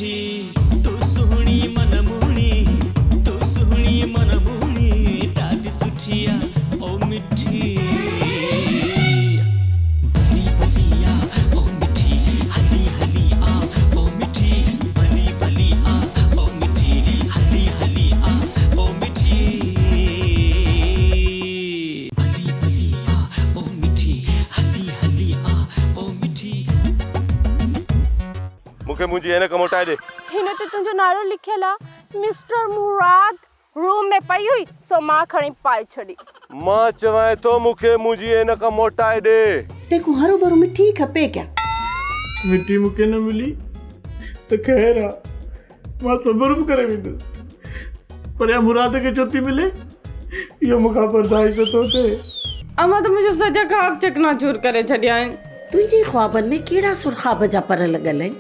मिठी तू सुहणी मनमुनी तू सुहणी मनमुनी ॾाढी सुठिया ओ मिठी भली भली आ ओ मिठी हली हली आ ओ मिठी भली भली आ ओ मिठी हली हली आ ओ मिठी भली भली आ ओ मिठी हली हली आ ओ मिठी मुखे मुंहिंजी ऐनक मोटाए दे। हिन ते तुंहिंजो नालो लिखियल आहे मिस्टर मुराद रूम में पई हुई सो मां खणी पाए छड़ी। मां चवां तो मुखे मुंहिंजी ऐनक मोटाए दे। तेको हरू भरू मिठी खपे क्या? मिठी मुखे न मिली तो खैर आ मां सबर करे वेंदुसि पर या मुराद के छुट्टी मिले यो मुखा बर्दाश्त तो थे। अमा तो मुझे सजा ख्वाब चकनाचूर करे छड़िया आहिनि। तुझे ख्वाबन में केड़ा सुरखाब जा पर लगल है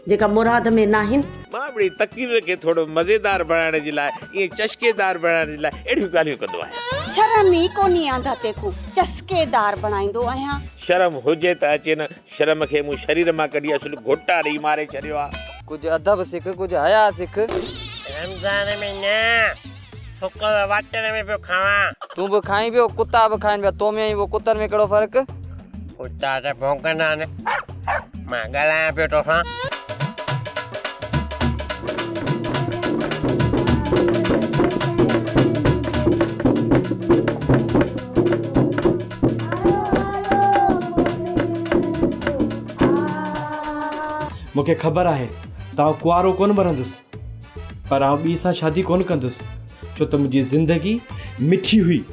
जेका मुराद में नाहिन? मां बड़ी तकीर के थोड़ो मजेदार बनाने जी लाए ये चस्केदार बनाने जी लाए एड़ी गालियों कंदो आहे। शर्म ही कोनी आंदा तेको चस्केदार बनाइंदो आया। शर्म होजे त अचे न शर्म के मु शरीर मां कढी असुल घोटा री मारे छरियो आ। कुछ अदब सिख कुछ हया सिख। रमजान में ना फुकल वाटर में पे खावा तू भी खाई पियो कुत्ता भी खाइन पिया तो में वो कुत्तर में कड़ो फर्क? कुत्ता त भौंकना ने मां गलाया पियो तोफा। मुखे खबर है तां कुआरो कोन बरंदुसि पर आउं ॿी सां शादी कोन कंदुसि छो त मुंहिंजी ज़िंदगी मिठी हुई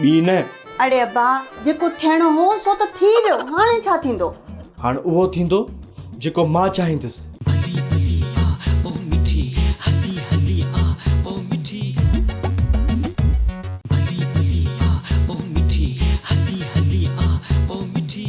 ॿी न। अरे अब्बा जेको थियणो हो सो त थी वियो हाणे छा थींदो? हाणे उहो थींदो जेको मां चाहींदुसि। भली भली आ ओ मिठी हली हली आ ओ मिठी भली भली आ ओ मिठी हली हली आ ओ मिठी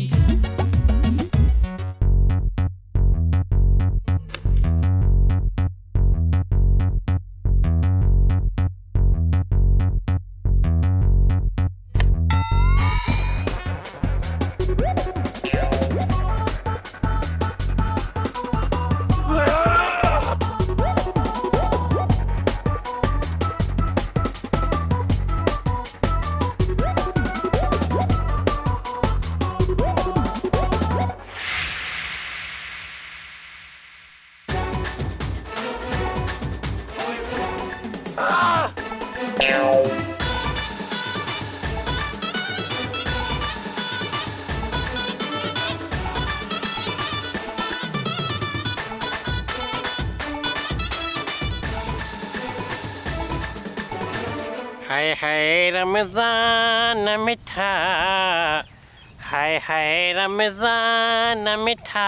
हाय हाय रमजान मिठा हाय हाय रमजान मिठा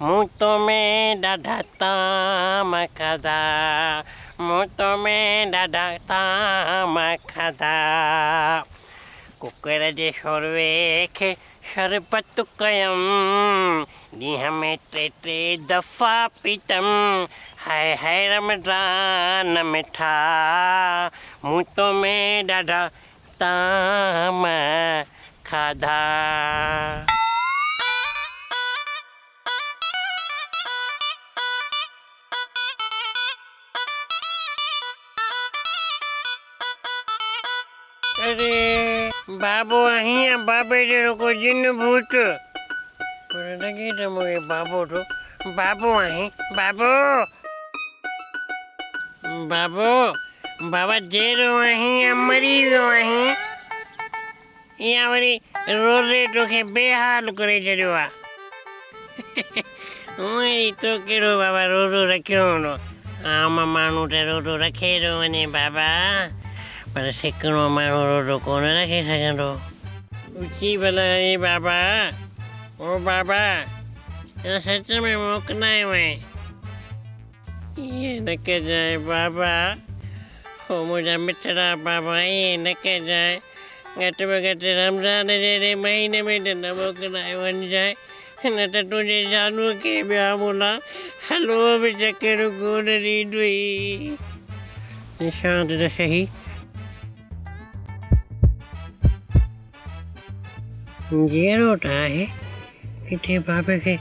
मुँह तो में ॾाढा ताम खाधा मुँह तो में ॾाढा ताम खाधा कुकर जे शोरवे खे शरबत कयम ॾींहं में टे टे दफ़ा पीतम हाय हाय रमजान मिठा मुँह तो में ॾाढा ताम खाधा। अरे बाबू अहिया बाबे जहिड़ो को जिन भूत पर लॻे त मूंखे बाबो तो बाबू आहीं बाबू बाबू बाबा जहिड़ो आहीं या मरी वियो आहीं या वरी रोज़े तोखे बेहाल करे छॾियो आहे हूअं ई तो कहिड़ो बाबा रोज़ो रखियो हूंदो आम माण्हू त रोज़ो रखे थो वञे बाबा पर सिकिड़ो माण्हू रोज़ो कोन रखे सघंदो ऊची भला आहे बाबा ओ बाबा सच में मोकिलायो आहे ईअं न कजांइ बाबा हो मुंहिंजा मिठड़ा बाबा ईअं न कजांइ घटि में घटि रमज़ान जहिड़े महीने में त न मोकिलायो वञिजांइ न त तुंहिंजे जानूअ खे ॿिया मुला हलवो बि चकर कोन ॾींदुई निशांत त सही जहिड़ो त आहे किथे बाबे खे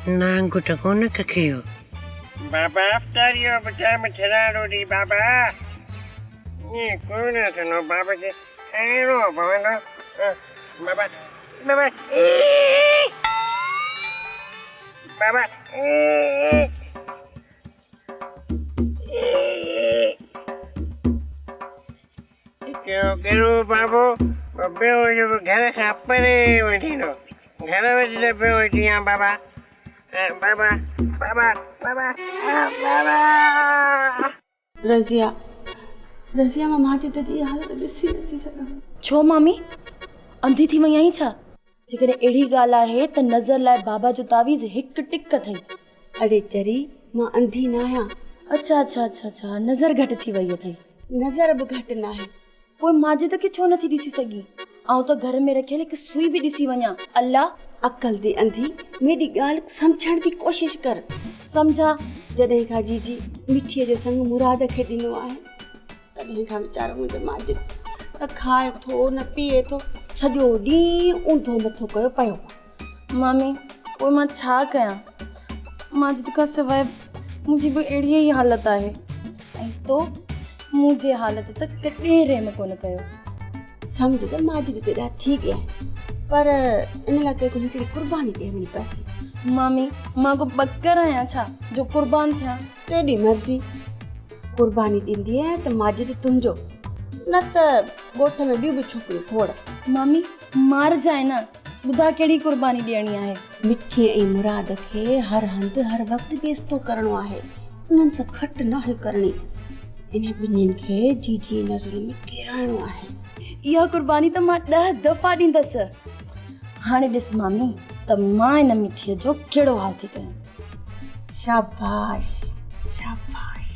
नांगु तो कोन कखियो बाबा आफ्टर यो बचा में ठरारो दी बाबा ये कोन है बाबा के एरो बाबा बाबा बाबा बाबा क्यों करो बाबू बब्बे हो जो घर खापरे बैठी नो घर में जब बैठी हैं बाबा बाबा बाबा बाबा बाबा रज़िया रज़िया मां माजिद जी हालत ॾिसी नथी सघां। छो मामी अंधी थी वई आहीं छा? जेकॾहिं अहिड़ी ॻाल्हि आहे त नज़र लाइ बाबा जो तावीज़ हिकु टिक अथई। अड़े चरी मां अंधी न आहियां। अच्छा अच्छा अच्छा अच्छा नज़र घटि थी वई अथई। नज़र बि घटि न आहे। पोइ माजिद खे छो नथी ॾिसी सघी? आउं त घर में रखियल हिकु सुई बि ॾिसी वञा। अल्लाह अकल दी अंधी मेरी ॻाल्हि सम्झण जी कोशिशि कर। सम्झा जॾहिं खां जीजी मिठीअ जो संग मुराद खे ॾिनो आहे तॾहिं खां वीचारो मुंहिंजो माजिद न खाए थो न पीए थो सॼो ॾींहुं ऊंधो मथो कयो पियो आहे। मामी पोइ मां छा कयां? माजिद खां सवाइ मुंहिंजी बि अहिड़ी ई हालत आहे ऐं तो मुंहिंजे हालत त कॾहिं रहम कोन कयो। सम्झ त माजिद तेरा थी गया पर इन लाइ तेको हिकिड़ी कुर्बानी ॾियणी पवंदी। मामी मां को बकर आहियां छा जो कुर्बान थियां? तेरी मर्ज़ी कुर्बानी ॾींदी आहे त माजिद तुंहिंजो न त ॻोठ में ॿियूं बि छोकिरियूं खोड़। मामी मार जाए न ॿुधा कहिड़ी कुर्बानी ॾियणी आहे? मिठीअ ऐं मुराद खे हर हंधि हर वक़्तु बेइज़्तो करिणो आहे उन्हनि सां खट न आहे करणी। इन ॿिन्हिनि खे जीजी नज़रुनि में किराइणो आहे। इहा कुर्बानी त मां 10 दफ़ा ॾींदसि। हाणे ॾिस मामी त मां इन मिठीअ जो कहिड़ो हाल थी कयां। शाबाश शाबाश।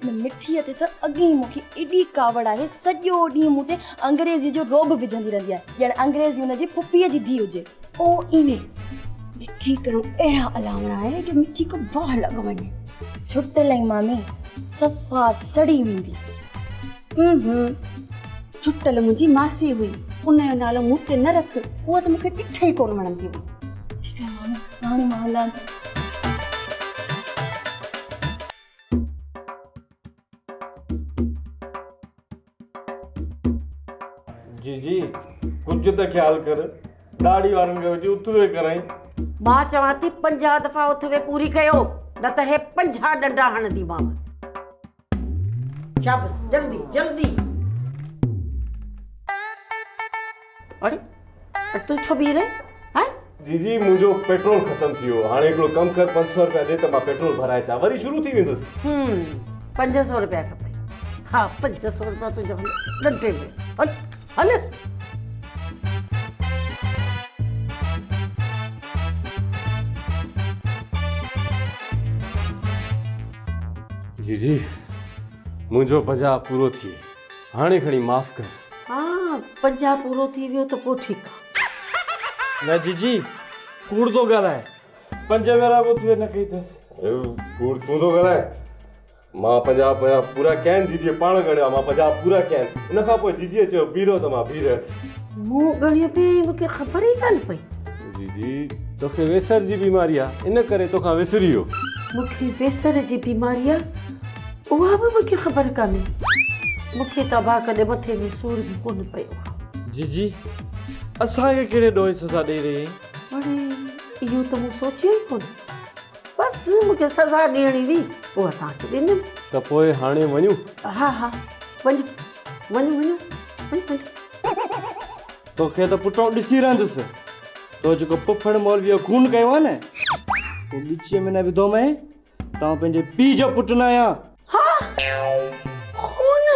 इन मिठीअ ते त अॻे ई मूंखे एॾी कावड़ आहे सॼो ॾींहुं मूं ते अंग्रेज़ी जो रोब विझंदी रहंदी आहे ॼण अंग्रेज़ी हुनजी पुफीअ जी धीउ हुजे। ओ इने मिठी करणो अहिड़ा अलावणा आहे जो मिठी को वाह लॻ वञे। छुट लई मामी सफ़ा सड़ी वेंदी। छुटल मुंहिंजी मासी हुई उनजो नालो मूं ते न रख उहा त मूंखे ॾिठे ई कोन वणंदी हुई। ठीकु आहे मामी हाणे मां हलां। जी जी कुझु त ख़्यालु कर ॾाढी वारनि खे वठी उथवे कराई। मां चवां थी 50 दफ़ा उथवे पूरी कयो न त हे 50 डंडा हणंदीमांव। शाबाश जल्दी जल्दी। अरे तू छो बीह रहे हैं? जीजी मुंहिंजो पेट्रोल ख़त्म थी वियो। हाणे हिकिड़ो कमु कर 500 रुपया ॾे त मां पेट्रोल भराए अचां वरी शुरू थी वेंदुसि। 500 रुपया खपे। हाँ 500 रुपया तुंहिंजो डंडे में हल हल। जीजी मुंहिंजो 50 पूरो थी हाणे खणी माफ़ कर। हाँ 50 पूरो थी वियो त पोइ ठीकु आहे। न जीजी कूड़ तो ॻाल्हाए 5 भेरा उथवे न कई अथसि। कूड़ तूं थो ॻाल्हाए? मां 50 पूरा कया आहिनि। जीजीअ पाण ॻणिया मां 50 पूरा कया आहिनि। उन खां पोइ जीजीअ चयो बीरो त मां बी रहियसि। मूं ॻणियो पई मूंखे ख़बर ई कान पई। जीजी तोखे वेसर जी बीमारी आहे इन करे तोखां विसरी वियो। मूंखे वेसर जी बीमारी आहे उहा बि मूंखे ख़बर कान्हे। मूंखे त भाउ कॾहिं मथे में सूर बि कोन पियो। जीजी असांखे कहिड़े ॾोहे सज़ा ॾेई रही? अड़े इहो त मूं सोचियो ई कोन। बसि मूंखे सज़ा ॾियणी हुई उहा तव्हांखे ॾींदमि। त पोइ हाणे वञूं? हा हा वञो वञो वञो वञो। तोखे त पुटो ॾिसी रहंदुसि तो जेको पुफड़ मौलवीअ खून कयो आहे न पोइ लीचीअ में न विधो मैं तव्हां पंहिंजे पीउ जो पुटु न आहियां। खून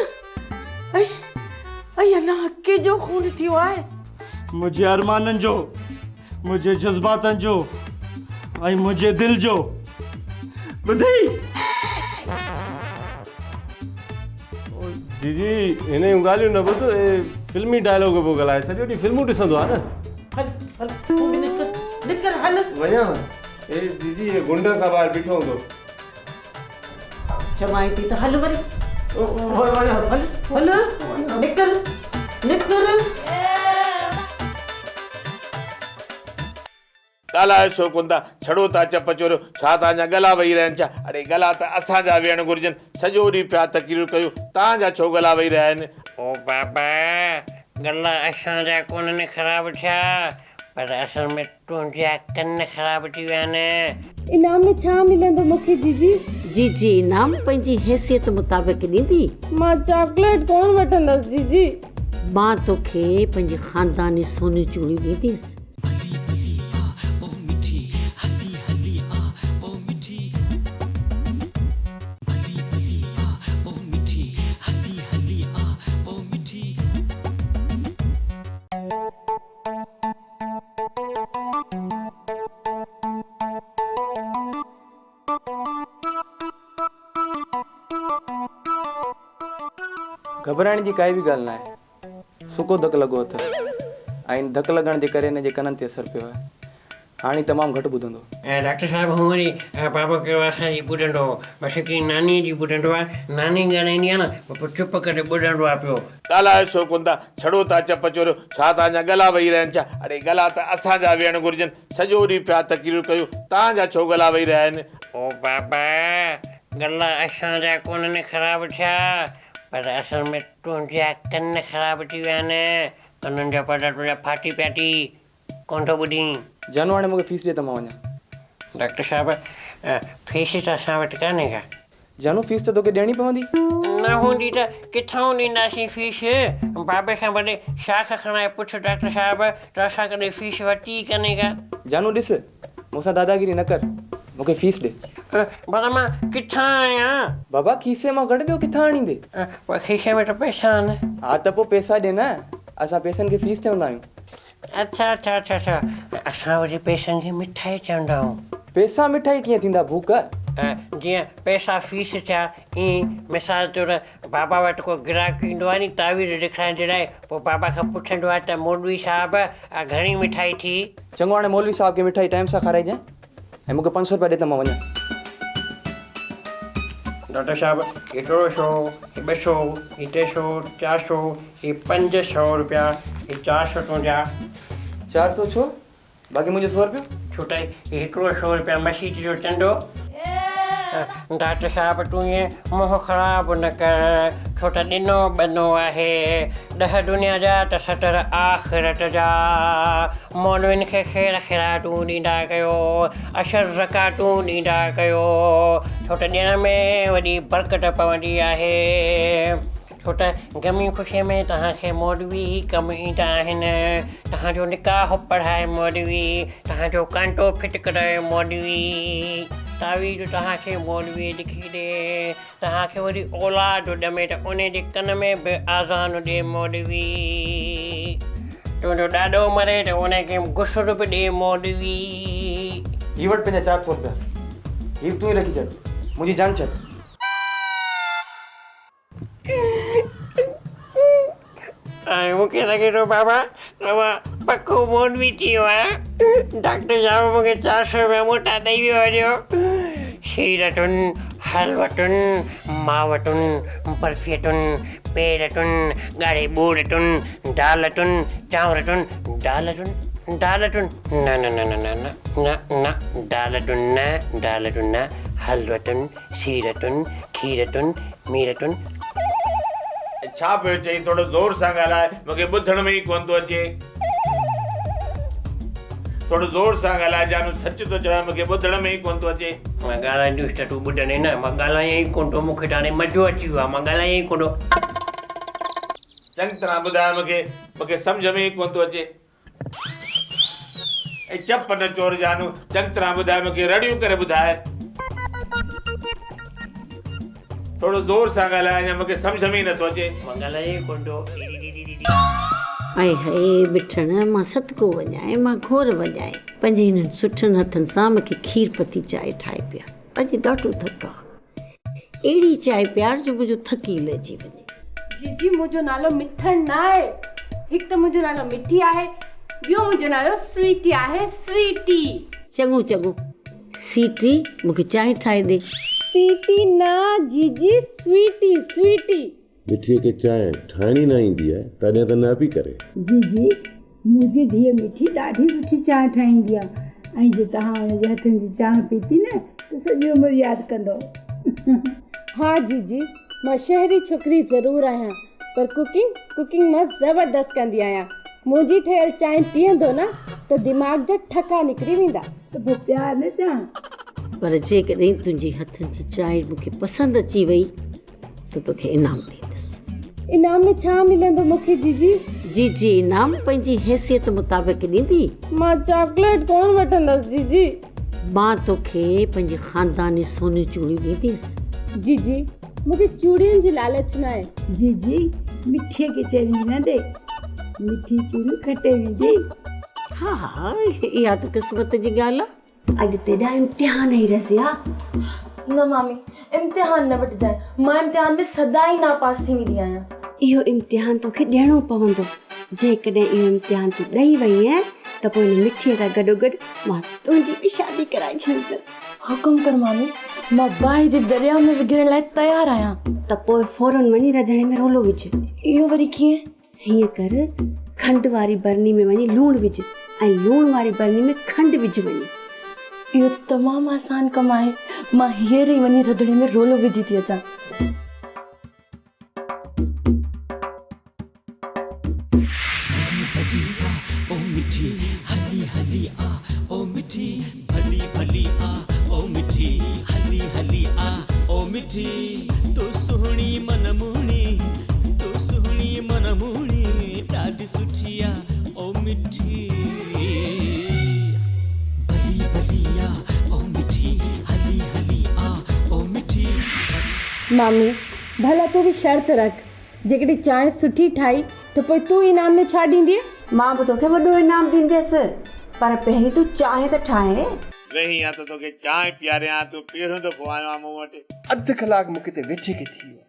ऐं अलाह कंहिंजो खून थियो आहे? मुंहिंजे अरमाननि जो मुंहिंजे जज़्बातनि जो ऐं मुंहिंजे दिलि जो। ॿुधई जीजी हिन जूं ॻाल्हियूं न ॿुध फिल्मी डायलॉग पियो ॻाल्हाए सॼो ॾींहुं फिल्मूं ॾिसंदो आहे न। हल हल तूं बि निकर हल। वञा ए जीजी ये गुंडा सां ॿाहिरि बीठो हूंदो। चवाई थी त हल वरी हल हल निकर निकर। ॻाल्हायो छो कोन था, छड़ो था चप चोरो, छा तव्हांजा गला वेही रहनि छा? अरे गला त असांजा वेहण घुरिजनि, सॼो ॾींहुं पिया तकरीर कयूं, तव्हांजा छो गला वेही रहिया आहिनि? ओ बाबा, गला असांजा कोन्हनि ख़राबु थिया, पर असल में तुंहिंजा कन ख़राबु थी विया आहिनि। इनाम में छा मिलंदो मूंखे जीजी? जीजी इनाम पंहिंजी हैसियत मुताबिक़ ॾींदी। मां चॉकलेट कोन वठंदसि जीजी। मां तोखे पंहिंजी ख़ानदानी सोनी चूड़ियूं ॾींदीसि। घबराइण जी काई बि ॻाल्हि न आहे। सुको धक लॻो अथसि ऐं धक लॻण जे करे हिन जे कननि ते असरु पियो आहे। हाणे तमामु घटि ॿुधंदो। ऐं डॉक्टर साहिबु हूअं वरी बाबा कयो असांजी ॿुधंदो, बसि हिकिड़ी नानी जी ॿुधंदो आहे, नानी ॻाल्हाईंदी आहे न पोइ चुप करे ॿुधंदो आहे पियो। ॻाल्हायो छो कोन था, छड़ो था चप चोरो, छा तव्हांजा गला वेही रहनि छा? अरे गला त असांजा वेहण घुरिजनि, सॼो ॾींहुं पिया तकरीर कयूं, तव्हांजा छो गला वेही रहिया आहिनि? ओ बाबा, गला असांजा कोन्हनि ख़राबु थिया, पर असल में तुंहिंजा कन ख़राबु थी विया आहिनि, कननि जा पटा तुंहिंजा फाटी पिया थी, कोन थो ॿुधी? जानू हाणे मूंखे फीस ॾे त मां वञा। डॉक्टर साहिबु फीस त असां वटि कान्हे का। जानू फीस त तोखे ॾियणी पवंदी। न हूंदी त किथां ॾींदासीं फीस? बाबे खां भले शाख खणाए पुछ डॉक्टर साहिबु त असां कॾहिं फीस वरिती कान्हे का। जानू ॾिस, मूंसां दादागिरी न कर, मूंखे फीस ॾे। भला मां किथां आहियां? बाबा खीसे मां गॾु ॿियो किथां आणींदे? पोइ खीसे में त पैसा आहिनि। हा त पोइ पैसा ॾे न, असां पैसनि खे फीस चवंदा आहियूं। अच्छा अच्छा अच्छा अच्छा, असां वरी पैसनि खे मिठाई चवंदा आहियूं। पैसा मिठाई कीअं थींदा भूख? जीअं पैसा फीस थिया ईअं मिसाल तौरु बाबा वटि को ग्राहक ईंदो आहे नी तावीज़ ॾेखारण जे लाइ, पोइ बाबा खां पुछंदो आहे त मौलवी साहिबु घणी मिठाई थी? चङो, हाणे मौलवी साहिब खे मिठाई टाइम सां खाराइजांइ ऐं मूंखे 500 रुपया ॾे त मां वञा। डॉक्टर साहिबु हिकिड़ो 100, 200, 300, 400, 500 रुपया, 400 तुंहिंजा। 400 छो? बाक़ी मुंहिंजो 100 रुपयो? छो त हिकिड़ो 100 रुपया मसीत जो चंदो। डॉक्टर साहिबु तूं ईअं मोह ख़राबु न कर, छो त ॾिनो ॿनो आहे, 10 दुनिया जा त 70 आख़िरत जा। मौलवियुनि खे ख़ैर ख़ैरातूं ॾींदा कयो, अशर ज़कातूं ॾींदा कयो, छो त ॾियण में वॾी बरकत पवंदी आहे। छो त ग़मी ख़ुशीअ में तव्हांखे मौलवी कमु ईंदा आहिनि, तव्हांजो निकाह पढ़ाए मौलवी, तव्हांजो कांटो फिट कराए मौलवी, तावीज़ तव्हांखे मौलवी लिखी ॾे, तव्हांखे वरी औलाद ॼमे त उन जे कन में बि आज़ान ॾे मौलवी, तुंहिंजो ॾाॾो मरे त उनखे गुसुर बि ॾे मौलवी। ही वटि पंहिंजा 400 रुपया, ही तूं ई रखी छॾ, मुंहिंजी जान छॾ। ऐं मूंखे लॻे थो बाबा तव्हां पको मौलवी थी वियो आहे। डॉक्टर साहिबु मूंखे 400 रुपया मोटा ॾेई वियो हुयो। शीरतुनि, हलवतुनि, मावतुनि, बर्फियतुनि, पेरतुनि, ॻाढ़े ॿूड़तुनि, दालतुनि, चांवरतुनि, दालतुनि, न न न न न न न दालतुनि न, दालतुनि न, हलवतुनि, शीरतुनि, खीरतुनि, मीरतुनि। छा पियो चई? थोरो ज़ोर सां ॻाल्हाए, मूंखे ॿुधण में ई कोन थो अचे। थोरो ज़ोर सां ॻाल्हाए जानू, सच थो चवां, मूंखे ॿुधण में ई कोन थो अचे। मां ॻाल्हाईंदुसि त तूं ॿुधंदे न, मां ॻाल्हायां ई कोन थो, मूंखे त हाणे मज़ो अची वियो आहे, मां ॻाल्हायां ई कोन थो। चङी तरह ॿुधाए मूंखे सम्झ में ई कोन थो अचे। ऐं चप न चोर जानू, चङी तरह ॿुधाए, मूंखे रड़ियूं करे ॿुधाए। थोरो ज़ोर सां ॻाल्हाए, अञा मूंखे सम्झ में ई नथो अचे। मां ॻाल्हायां ई कोन थो। आए हाय बिठण, मां सदको वञाए, मां घोर वञाए, पंहिंजे हिननि सुठनि हथनि सां मूंखे खीर पती चांहि ठाहे पिया। अॼु ॾाढो थका, अहिड़ी चांहि प्यार जो मुंहिंजो थकी लहिजी वञे। जीजी मुंहिंजो नालो मिठण न आहे, हिकु त मुंहिंजो नालो मिठी आहे, ॿियो मुंहिंजो नालो स्वीटी आहे, स्वीटी। चङो चङो, सीटी मूंखे चांहि ठाहे ॾे। सीटी न जीजी, स्वीटी स्वीटी। मिठीअ खे चांहि ठाहिणी न ईंदी आहे, तॾहिं त न पई करे। जी मुंहिंजी धीअ मिठी ॾाढी सुठी चांहि ठाहींदी आहे ऐं जे तव्हां हुनजे हथनि जी चांहि पीती न त सॼी उमिरि यादि कंदो। हाँ जीजी, मां शहरी छोकिरी ज़रूरु आहियां, पर कुकिंग मां ज़बरदस्त कंदी आहियां। मुंहिंजी ठहियल चांहि पीअंदो न त दिमाग़ जा ठका निकिरी वेंदा। त पोइ प्यार न चां। पर जेकॾहिं तुंहिंजी हथनि जी चांहि मूंखे पसंदि अची वई त तोखे इनाम ॾींदसि। इनाम में छा मिलंदो मूंखे जीजी? जी इनाम पंहिंजी हैसियत मुताबिक़ ॾींदी। मां चॉकलेट कोन वठंदसि जीजी। मां तोखे पंहिंजी ख़ानदानी सोनी चूड़ियूं ॾींदसि। जीजी, मूंखे चूड़ियुनि जी लालच न आहे। जीजी, मिठीअ खे चैलेंज न ॾे, मिठी चूड़ियूं खटे वेंदी। हा इहा त क़िस्मत जी ॻाल्हि आहे। अॼु तेॾा इम्तिहान ई रसिया। न मामी, इम्तिहान न वठिजांइ, मां इम्तिहान में सदाई नापास थी वेंदी आहियां। इहो इम्तिहान तोखे ॾियणो पवंदो। जेकॾहिं इहो इम्तिहान तूं ॾेई वई आहीं त पोइ हिन मिठीअ सां गॾोगॾु मां तुंहिंजी बि शादी कराए छॾंदसि। हुकुम कर मामी, मां बाहि जे दरिया में विझण लाइ तयारु आहियां। त पोइ फौरन वञी रंधिणे में रोलो विझ। इहो वरी कीअं? हीअं कर, खंडु वारी बरनी में वञी लूणु विझ ऐं लूणु वारी बरनी में खंडु विझ वञी। इहो त तमामु आसान कमु आहे। मां हींअर ई वञी रंधिणे में रोलो विझी थी अचां। ओ मिठी हली हली आ, ओ मिठी भली भली आ, ओ मिठी हली हली आ, ओ मिठी तो सुहिणी मनमूणी, तो सुहिणी मनमूणी ॾाढी सुठी आ, ओ मिठी भली भली आ, ओ मिठी हली हली आ, ओ मिठी। मामी, भला तूं बि शर्त रख, जेकॾहिं चांहि सुठी ठाही त पोइ तूं इनाम में छा ॾींदीअ? मां बि तोखे वॾो इनाम ॾींदसि, पर पहिरीं तूं चांहि त ठाहे। वेही या तो तोखे चांहि पीआरियां, तूं पहिरियों दफ़ो आयो आहे मूं वटि। अधु कलाकु मूंखे ते वेठे खे थी वियो,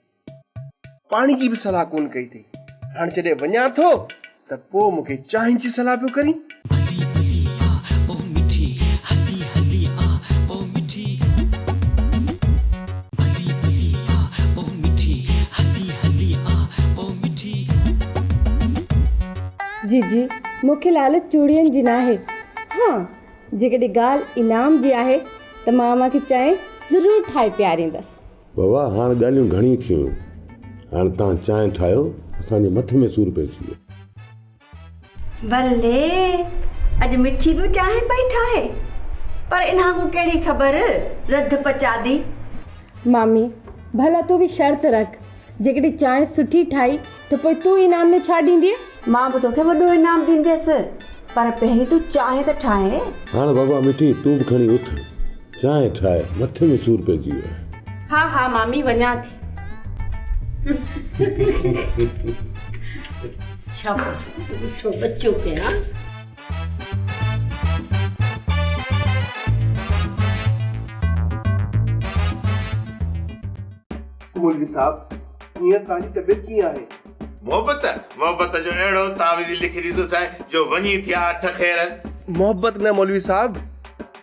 पाणी जी बि सलाह कोन कई अथई। हाणे जॾहिं वञा थो त पोइ मूंखे चांहि जी सलाह पियो करी। जीजी, मूंखे लालच चूड़ियुनि जी न आहे। हाँ, जेकॾहिं ॻाल्हि इनाम जी आहे त मां मूंखे चांहि ज़रूरु ठाहे पीआरींदसि। बाबा हाणे ॻाल्हियूं घणी थियूं, हाणे तव्हां चांहि ठाहियो, असांजे मथे में सूरु पइजी वियो। भले अॼु मिठी बि चांहि पई ठाहे, पर इन्हां खां कहिड़ी ख़बर रध पचादी। मामी, भला तूं बि शर्त रख, जेकॾहिं चांहि सुठी ठाही त पोइ तूं इनाम में छा ॾींदीअ? मां बि तोखे वॾो इनाम ॾींदसि, पर पहिरीं तूं चांहि त ठाहे। हाणे बाबा मिठी तूं बि खणी उथ, चांहि ठाहे, मथे में सूरु पइजी वियो। हा मामी, वञा थी। शाबाश, ॾिठो बच्चो पिया। मौलवी साहब, हींअर तव्हांजी तबियत कीअं आहे? मोहब्बत जो अहिड़ो तावीज़ लिखी ॾींदुसि जो वञी थिया 8 ख़ैर। मोहब्बत न मौलवी साहब,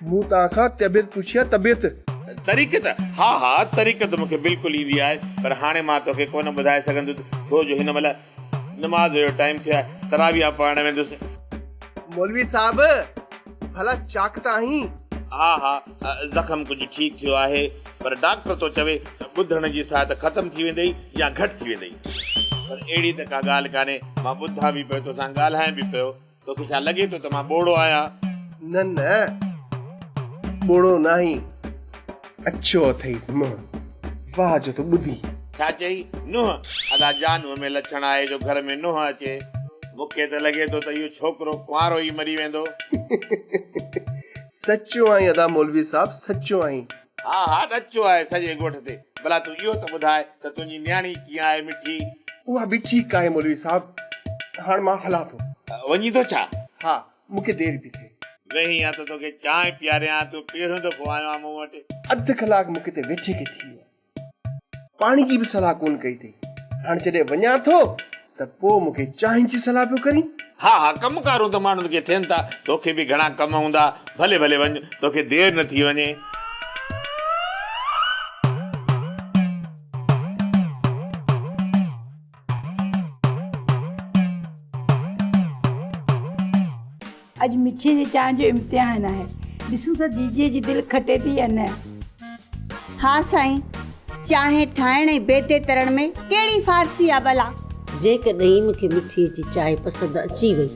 मूं तव्हां खां तबियत पुछी आहे। तबियत तरीक़त? हा तरीक़त मूंखे बिल्कुलु ईंदी आहे, पर हाणे मां तोखे कोन ॿुधाए सघंदुसि, छो जो हिन महिल नमाज़ जो टाइम थियो आहे, तराविया पढ़ण वेंदुसि। मौलवी साहब, भला चाक आहीं? हा ज़ख़म कुझु ठीकु थियो आहे, पर डॉक्टर तो चवे त ॿुधण जी साहत ख़तम थी वेंदई या घटि थी वेंदई। पर अहिड़ी त का ॻाल्हि कान्हे, मां ॿुधां बि पियो, तोसां ॻाल्हायां बि पियो। तोखे छा लॻे थो त मां ॿोड़ो आहियां? न ॿोड़ो नाहीं, अच्छो अथई मुंहुं, वाह जो तो ॿुधी। छा चई? नुंहुं? अला जानूअ में लक्षण आहे जो घर में नुंहुं अचे। मूंखे त लॻे थो त इहो छोकिरो कुंवारो ई मरी वेंदो। सचो आहीं अदा मौलवी साहब, सचो आहीं। हा सचो आहे सॼे ॻोठ ते। भला तूं इहो त ॿुधाए त तुंहिंजी न्याणी कीअं आहे मिठी? उहा बि ठीकु आहे मौलवी साहब, हाणे मां हलां थो। वञी थो छा? हा, मूंखे देरि बि थिए। वेही या त तोखे चांहि पीआरियां, तूं पहिरियों दफ़ो आयो आहे मूं वटि। अधु कलाकु मूंखे ते वेठे खे थी वियो, पाणी जी बि सलाह कोन कई अथई। हाणे जॾहिं वञा थो त पोइ मूंखे चांहि जी सलाह पियो करी। हा कमकारूं त माण्हुनि खे थियनि था, तोखे बि घणा कम हूंदा। भले वञ, तोखे देरि न थी वञे। अॼु मिठी जी चांहि जो इम्तिहान आहे, ॾिसूं त जीजीअ जी दिलि खटे थी या न। हाँ साईं, चांहि ठाहिण ऐं बेदे तरण में कहिड़ी फारसी आहे भला। जेकॾहिं मूंखे मिठीअ जी चांहि पसंदि अची वई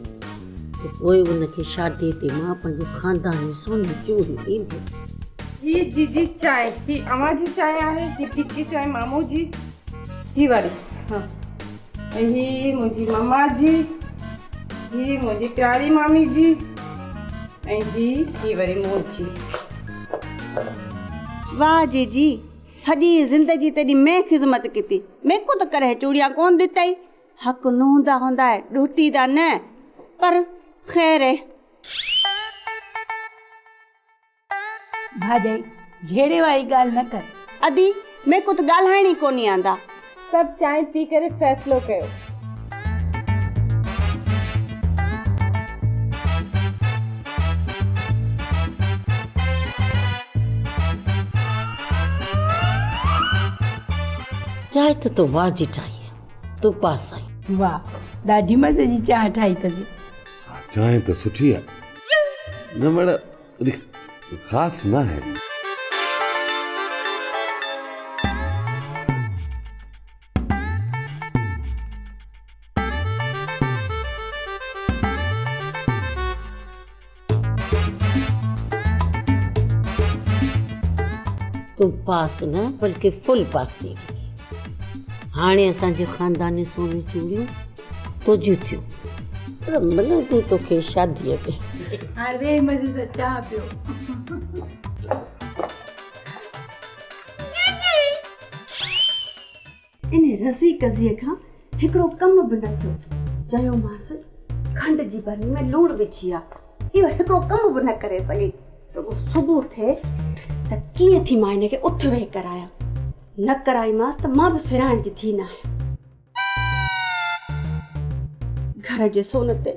त पोइ उनखे शादीअ ते मां पंहिंजो ख़ानदानी सोने चूड़ी ॾींदुसि। ही जीजी चाय, ही अवां जी चाय आहे, जी फिकी चाय मामू जी, ही वारी। हाँ, ही मुंहिंजी मम्मा जी, ही मुंहिंजी प्यारी मामी जी, ऐं ही वरी मूं जी। वाह जीजी, सॼी ज़िंदगी तेरी मैं ख़िदमत की। मैं को त करे चूड़िया कोन ॾितई, हक़ न हूंदा हूंदा है, ॾोटी दा न, पर ख़ैर है। भाॼाई झेड़े वारी ॻाल्हि न कर। अदी मैं को त ॻाल्हाइण ई कोन्हे आंदा। सब चाय पी करे फैसलो कयो। चांहि त तो वाह जी ठाही आहे, तूं पास आई। वाह, ॾाढी मज़े जी चांहि ठाही अथसि। चांहि त सुठी आहे, न मड़ा ख़ासि न आहे। तूं पास न बल्कि फुल पास थी वई। हाणे असांजे ख़ानदानी सोने चूड़ियूं तुंहिंजियूं थियूं, पर मिलण थी तोखे शादीअ में। हाणे वेही मज़े सां चाह पियो। इन रज़ी कज़ीअ खां हिकिड़ो कम बि न थियो। चयोमांसि खंड जी बरनी में लूणु विझी आहे, इहो हिकिड़ो कम बि न करे सघे। त सुबुह थिए त कीअं थी मां हिनखे उथ वेह करायां। न कराईमांसि त मां बि सिराइण जी थी न आहियां। घर जे सोन ते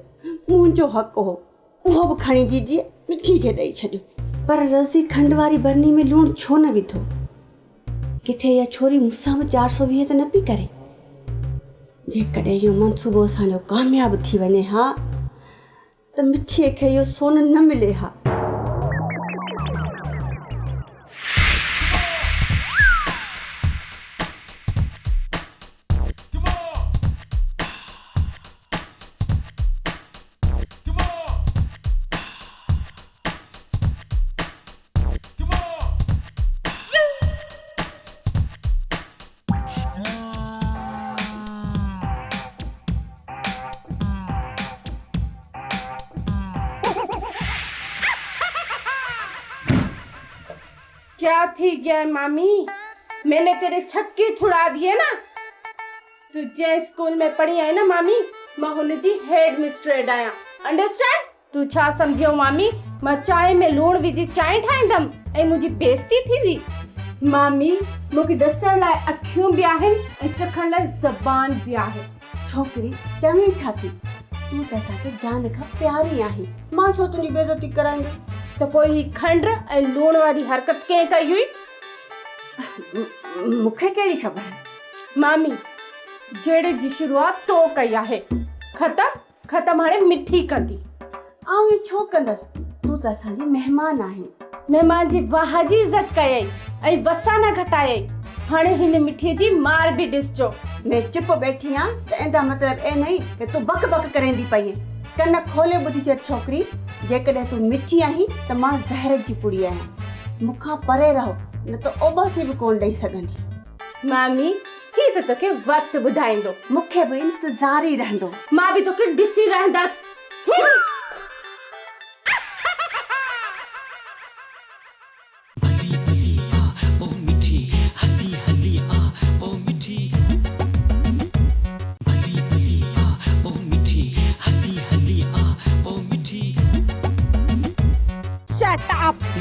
मुंहिंजो हक़ हो, उहो बि खणी जीजी मिठी खे ॾेई छॾियो। पर रज़ी खंड वारी बरनी में लूणु छो न विधो? किथे इहा छोरी मूंसां बि 420 त न पई करे? जेकॾहिं इहो मनसूबो असांजो कामयाबु थी वञे हा, त मिठीअ खे इहो सोन न मिले हा। क्या थी गया है मामी? मैंने तेरे छक्के छुड़ा दिए ना। तू जै स्कूल में पढ़ी है ना मामी, मां हुन जी हेड मिस्ट्रेस आया। अंडरस्टैंड? तू छा समझियो मामी? मां चाय में लूण विझी चाय ठाहींदम ऐं मुंहिंजी बेइज्जती थींदी? मामी, मूंखे ॾसण लाइ अखियूं भी आहिनि ऐं चखण लाइ ज़बान भी आहे। छोकरी चवी छा थी? तू त असांखे जान खां प्यारी आहीं, मां छो तुंहिंजी बेइज्जती कराईंदसि? त पोइ ही खंड ऐं लूण वारी हरकत कंहिं कई हुई? मूंखे कहिड़ी ख़बर? मामी, जहिड़े जी शुरूआत तो कई आहे, ख़तम हाणे मिठी कंदी। आऊं ही छो कंदसि? तू त असांजी महिमान आहीं। महिमान जी वाह जी इज़त कयई ऐं वसा न घटायई। हाणे हिन मिठीअ जी मार भी ॾिसजो। मैं चुप बैठी आं त एंदा मतलब ए नहीं कि तू बक बक करेंदी पई है। कन खोले ॿुधी च छोकरी, जेकॾहिं तू मिठी आहीं त मां ज़हर जी पुड़ी आहियां। मूंखां परे रहो, न त ओबासी बि कोन ॾेई सघंदी। मामी, ही त तोखे वक़्तु ॿुधाईंदो। मूंखे बि इंतज़ार ई रहंदो। मां बि तोखे ॾिसी रहंदसि।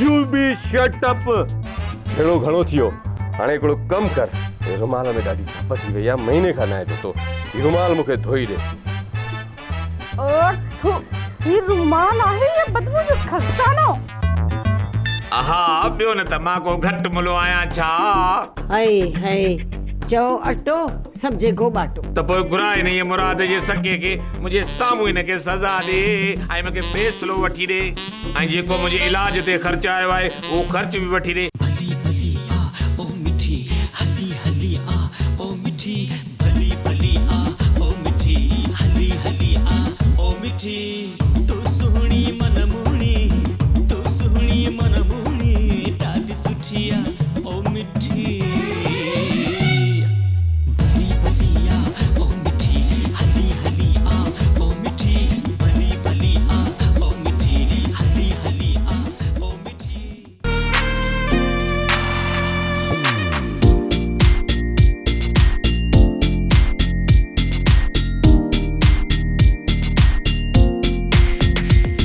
You be shut up. छेड़ो घणो थियो, हाणे हिकिड़ो कम कर। रुमाल में ॾाढी धप थी वई आहे, महीने खां न आहे तो रुमाल मूंखे धोई ॾे। ही रुमाल आहे या बदबू जो खजानो? हा, ॿियो न त मां को घटि मुलो आहियां छा? हाय हाय, चओ अटो सभु जेको बाटो त पोइ घुराए न इहे मुराद जे सके खे मुंहिंजे साम्हूं हिनखे सज़ा ॾे ऐं मूंखे फ़ैसिलो वठी ॾे ऐं जेको मुंहिंजे इलाज ते ख़र्च आयो आहे उहो ख़र्च बि वठी ॾे। भली भली आ ओ मिठी हली हली आ ओ मिठी भली भली आ ओ मिठी हली हली आ ओ मिठी तू सुहिणी मनमूणी तू सुहिणी मनमूणी ॾाढी सुठी आ ओ मिठी